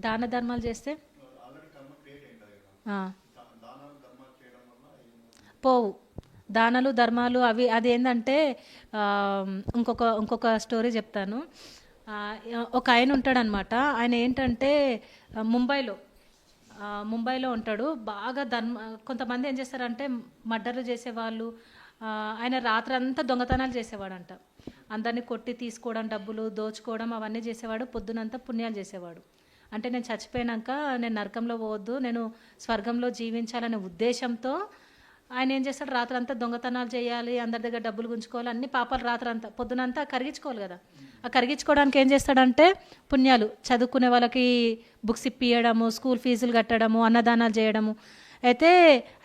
దాన ధర్మాలు చేస్తే ఆ, పోవు. దానాలు ధర్మాలు అవి అది ఏంటంటే ఆ, ఇంకొక స్టోరీ చెప్తాను. ఆ, ఒక ఆయన ఉంటాడనమాట. ఆయన ఏంటంటే ముంబైలో ముంబైలో ఉంటాడు. బాగా కొంతమంది ఏం చేస్తారంటే మర్డర్లు చేసేవాళ్ళు. ఆయన రాత్రంతా దొంగతనాలు చేసేవాడంట. అందరినీ కొట్టి తీసుకోవడం, డబ్బులు దోచుకోవడం అవన్నీ చేసేవాడు. పొద్దునంతా పుణ్యాలు చేసేవాడు. అంటే నేను చచ్చిపోయాక నేను నరకంలో పోవద్దు, నేను స్వర్గంలో జీవించాలనే ఉద్దేశంతో ఆయన ఏం చేస్తాడు, రాత్రంతా దొంగతనాలు చేయాలి, అందరి దగ్గర డబ్బులు గుంజుకోవాలి, అన్ని పాపాలు రాత్రంతా పొద్దునంతా కరిగించుకోవాలి కదా. ఆ కరిగించుకోవడానికి ఏం చేస్తాడంటే పుణ్యాలు చదువుకునే వాళ్ళకి బుక్స్ ఇప్పియడము, స్కూల్ ఫీజులు కట్టడము, అన్నదానాలు చేయడము. అయితే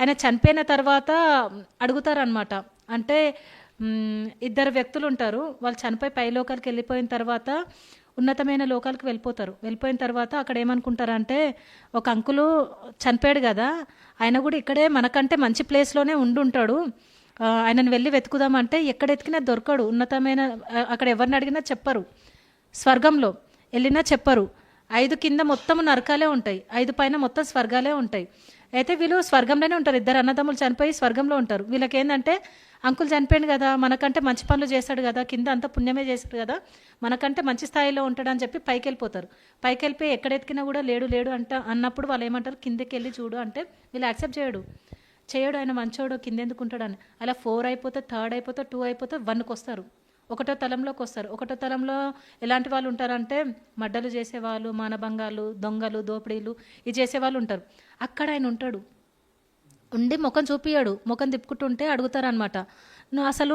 ఆయన చనిపోయిన తర్వాత అడుగుతారనమాట. అంటే ఇద్దరు వ్యక్తులు ఉంటారు. వాళ్ళు చనిపోయి పైలోకాలకు వెళ్ళిపోయిన తర్వాత ఉన్నతమైన లోకాలకు వెళ్ళిపోతారు. వెళ్ళిపోయిన తర్వాత అక్కడ ఏమనుకుంటారంటే ఒక అంకులు చనిపోయాడు కదా, ఆయన కూడా ఇక్కడే మనకంటే మంచి ప్లేస్లోనే ఉండుంటాడు, ఆయనను వెళ్ళి వెతుకుదామంటే ఎక్కడ ఎతికినా దొరకడు. ఉన్నతమైన అక్కడ ఎవరిని అడిగినా చెప్పరు. స్వర్గంలో వెళ్ళినా చెప్పరు. 5 కింద మొత్తం నరకాలే ఉంటాయి, 5 పైన మొత్తం స్వర్గాలే ఉంటాయి. అయితే వీళ్ళు స్వర్గంలోనే ఉంటారు. ఇద్దరు అన్నదమ్ములు చనిపోయి స్వర్గంలో ఉంటారు. వీళ్ళకి ఏంటంటే అంకుల్ చనిపోయాడు కదా, మనకంటే మంచి పనులు చేస్తాడు కదా, కింద అంతా పుణ్యమే చేస్తాడు కదా, మనకంటే మంచి స్థాయిలో ఉంటాడు అని చెప్పి పైకి వెళ్ళిపోతారు. పైకి వెళ్ళిపోయి ఎక్కడెతికినా కూడా లేడు లేడు అన్నప్పుడు వాళ్ళు ఏమంటారు, కిందకి వెళ్ళి చూడు అంటే వీళ్ళు యాక్సెప్ట్ చేయడు. ఆయన మంచోడు, కింద ఎందుకు ఉంటాడని. అలా 4 అయిపోతే, 3 అయిపోతే, 2 అయిపోతే 1కి వస్తారు. 1వ తలంలోకి వస్తారు. 1వ తలంలో ఎలాంటి వాళ్ళు ఉంటారంటే మడ్డలు చేసేవాళ్ళు, మానభంగాలు, దొంగలు, దోపిడీలు ఇది చేసేవాళ్ళు ఉంటారు. అక్కడ ఆయన ఉంటాడు. ఉండి ముఖం చూపియాడు. ముఖం తిప్పుకుంటుంటే అడుగుతారనమాట,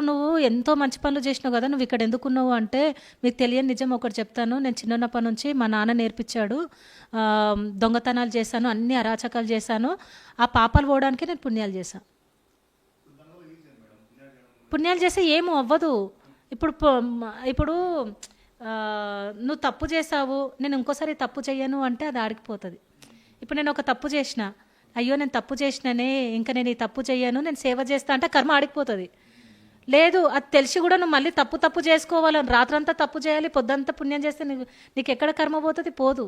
నువ్వు ఎంతో మంచి పనులు చేసినావు కదా, నువ్వు ఇక్కడ ఎందుకున్నావు అంటే, మీకు తెలియని నిజం ఒకటి చెప్తాను, నేను చిన్నప్పటి నుంచి మా నాన్న నేర్పించాడు, దొంగతనాలు చేశాను, అన్ని అరాచకాలు చేశాను, ఆ పాపాలు పోవడానికి నేను పుణ్యాలు చేశాను. పుణ్యాలు చేస్తే ఏమో అవ్వదు. ఇప్పుడు నువ్వు తప్పు చేసావు, నేను ఇంకోసారి తప్పు చెయ్యను అంటే అది ఆడికిపోతుంది. ఇప్పుడు నేను ఒక తప్పు చేసిన, అయ్యో నేను తప్పు చేసినానే, ఇంకా నేను ఈ తప్పు చెయ్యను, నేను సేవ చేస్తా అంటే కర్మ ఆడికిపోతుంది. లేదు, అది తెలిసి కూడా నువ్వు మళ్ళీ తప్పు చేసుకోవాలని రాత్రంతా తప్పు చేయాలి, పొద్దంతా పుణ్యం చేస్తే నీకు ఎక్కడ కర్మ పోతుంది? పోదు.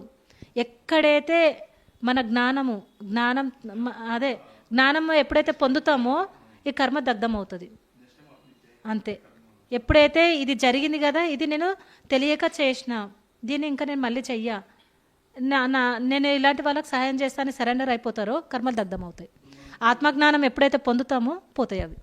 ఎక్కడైతే మన జ్ఞానం ఎప్పుడైతే పొందుతామో ఈ కర్మ దగ్ధం అవుతుంది అంతే. ఎప్పుడైతే ఇది జరిగింది కదా, ఇది నేను తెలియక చేసిన, దీన్ని ఇంకా నేను మళ్ళీ చెయ్యా, నేను ఇలాంటి వాళ్ళకి సహాయం చేస్తాను సరెండర్ అయిపోతారో కర్మలు దగ్ధం అవుతాయి. ఆత్మజ్ఞానం ఎప్పుడైతే పొందుతామో పోతాయి అవి.